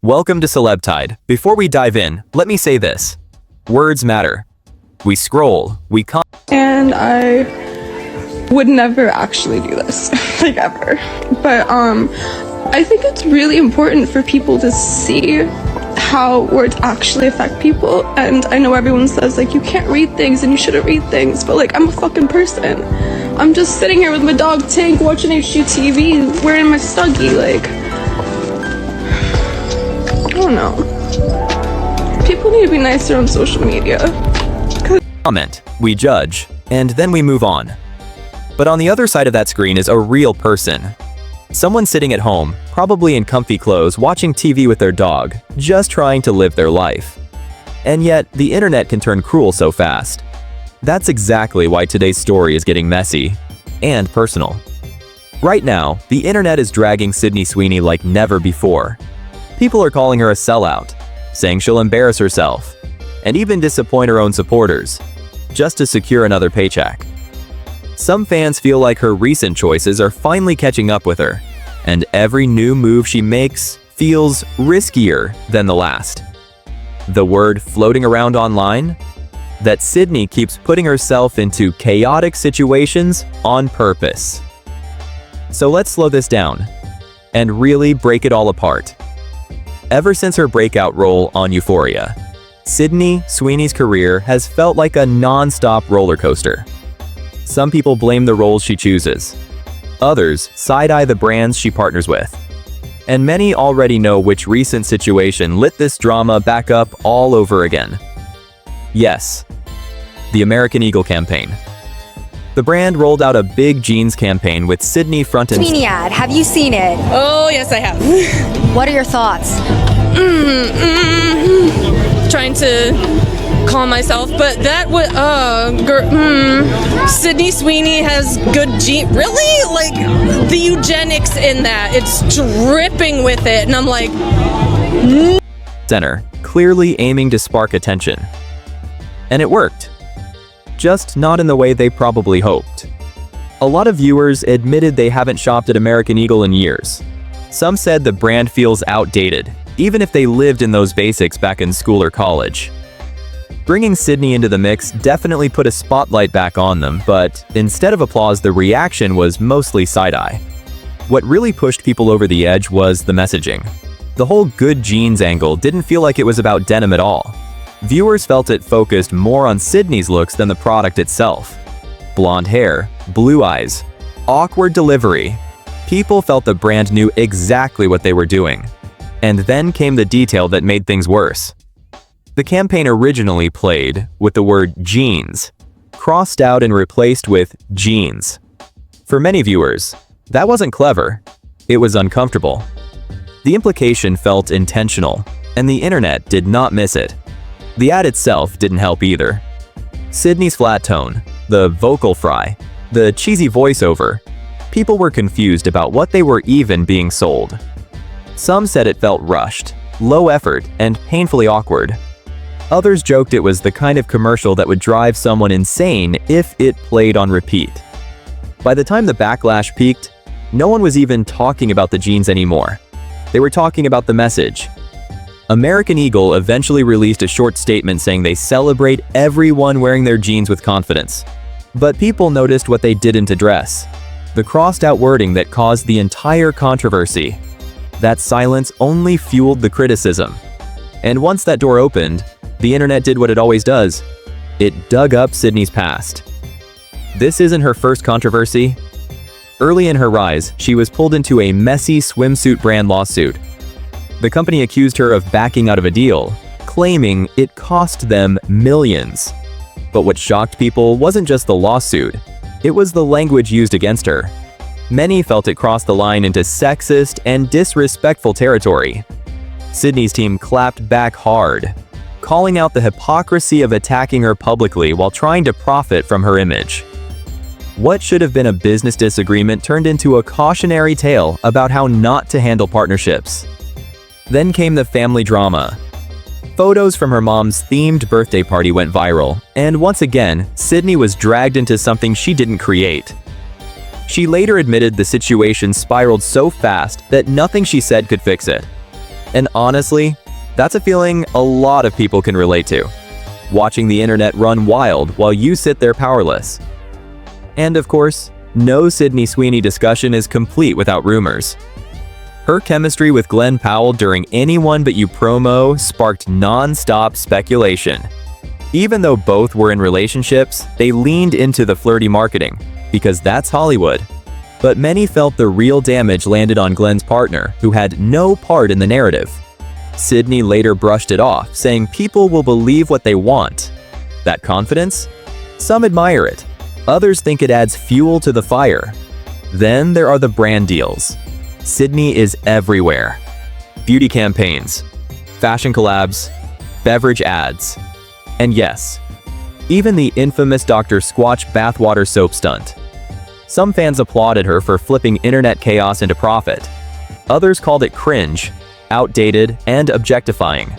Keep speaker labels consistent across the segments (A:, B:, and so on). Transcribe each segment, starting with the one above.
A: Welcome to Celebtide. Before we dive in, let me say this. Words matter. We scroll,
B: and I would never actually do this, like ever. But I think it's really important for people to see how words actually affect people. And I know everyone says like you can't read things and you shouldn't read things, but like I'm a fucking person. I'm just sitting here with my dog Tank watching HGTV wearing my Snuggie, like I don't know. People need to be nicer on social media.
A: comment, we judge, and then we move on. But on the other side of that screen is a real person. Someone sitting at home, probably in comfy clothes, watching TV with their dog, just trying to live their life. And yet, the internet can turn cruel so fast. That's exactly why today's story is getting messy and personal. Right now, the internet is dragging Sydney Sweeney like never before. People are calling her a sellout, saying she'll embarrass herself, and even disappoint her own supporters, just to secure another paycheck. Some fans feel like her recent choices are finally catching up with her, and every new move she makes feels riskier than the last. The word floating around online? That Sydney keeps putting herself into chaotic situations on purpose. So let's slow this down and really break it all apart. Ever since her breakout role on Euphoria, Sydney Sweeney's career has felt like a non-stop roller coaster. Some people blame the roles she chooses. Others side-eye the brands she partners with. And many already know which recent situation lit this drama back up all over again. Yes, the American Eagle campaign. The brand rolled out a big jeans campaign with Sydney front and
C: Sweeney ad, have you seen it?
D: Oh, yes, I have.
C: What are your thoughts?
D: Trying to calm myself, but that would, Sydney Sweeney has good really? Like, the eugenics in that, it's dripping with it, and I'm like...
A: center, clearly aiming to spark attention. And it worked. Just not in the way they probably hoped. A lot of viewers admitted they haven't shopped at American Eagle in years. Some said the brand feels outdated, even if they lived in those basics back in school or college. Bringing Sydney into the mix definitely put a spotlight back on them, but instead of applause, the reaction was mostly side-eye. What really pushed people over the edge was the messaging. The whole good jeans angle didn't feel like it was about denim at all. Viewers felt it focused more on Sydney's looks than the product itself. Blonde hair, blue eyes, awkward delivery. People felt the brand knew exactly what they were doing. And then came the detail that made things worse. The campaign originally played with the word jeans, crossed out and replaced with jeans. For many viewers, that wasn't clever. It was uncomfortable. The implication felt intentional, and the internet did not miss it. The ad itself didn't help either. Sydney's flat tone, the vocal fry, the cheesy voiceover, people were confused about what they were even being sold. Some said it felt rushed, low effort, and painfully awkward. Others joked it was the kind of commercial that would drive someone insane if it played on repeat. By the time the backlash peaked, no one was even talking about the jeans anymore. They were talking about the message. American Eagle eventually released a short statement saying they celebrate everyone wearing their jeans with confidence. But people noticed what they didn't address: the crossed-out wording that caused the entire controversy. That silence only fueled the criticism. And once that door opened, the internet did what it always does. It dug up Sydney's past. This isn't her first controversy. Early in her rise, she was pulled into a messy swimsuit brand lawsuit. The company accused her of backing out of a deal, claiming it cost them millions. But what shocked people wasn't just the lawsuit, it was the language used against her. Many felt it crossed the line into sexist and disrespectful territory. Sydney's team clapped back hard, calling out the hypocrisy of attacking her publicly while trying to profit from her image. What should have been a business disagreement turned into a cautionary tale about how not to handle partnerships. Then came the family drama. Photos from her mom's themed birthday party went viral, and once again, Sydney was dragged into something she didn't create. She later admitted the situation spiraled so fast that nothing she said could fix it. And honestly, that's a feeling a lot of people can relate to. Watching the internet run wild while you sit there powerless. And of course, no Sydney Sweeney discussion is complete without rumors. Her chemistry with Glenn Powell during Anyone But You promo sparked non-stop speculation. Even though both were in relationships, they leaned into the flirty marketing, because that's Hollywood. But many felt the real damage landed on Glenn's partner, who had no part in the narrative. Sydney later brushed it off, saying people will believe what they want. That confidence? Some admire it. Others think it adds fuel to the fire. Then there are the brand deals. Sydney is everywhere. Beauty campaigns, fashion collabs, beverage ads. And yes, even the infamous Dr. Squatch bathwater soap stunt. Some fans applauded her for flipping internet chaos into profit. Others called it cringe, outdated, and objectifying.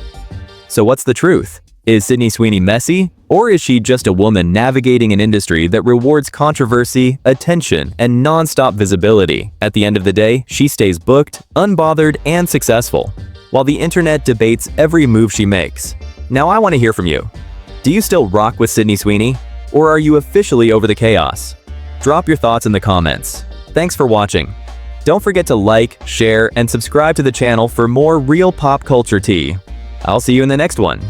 A: So what's the truth? Is Sydney Sweeney messy? Or is she just a woman navigating an industry that rewards controversy, attention, and non-stop visibility? At the end of the day, she stays booked, unbothered, and successful, while the internet debates every move she makes. Now I want to hear from you. Do you still rock with Sydney Sweeney? Or are you officially over the chaos? Drop your thoughts in the comments. Thanks for watching. Don't forget to like, share, and subscribe to the channel for more real pop culture tea. I'll see you in the next one.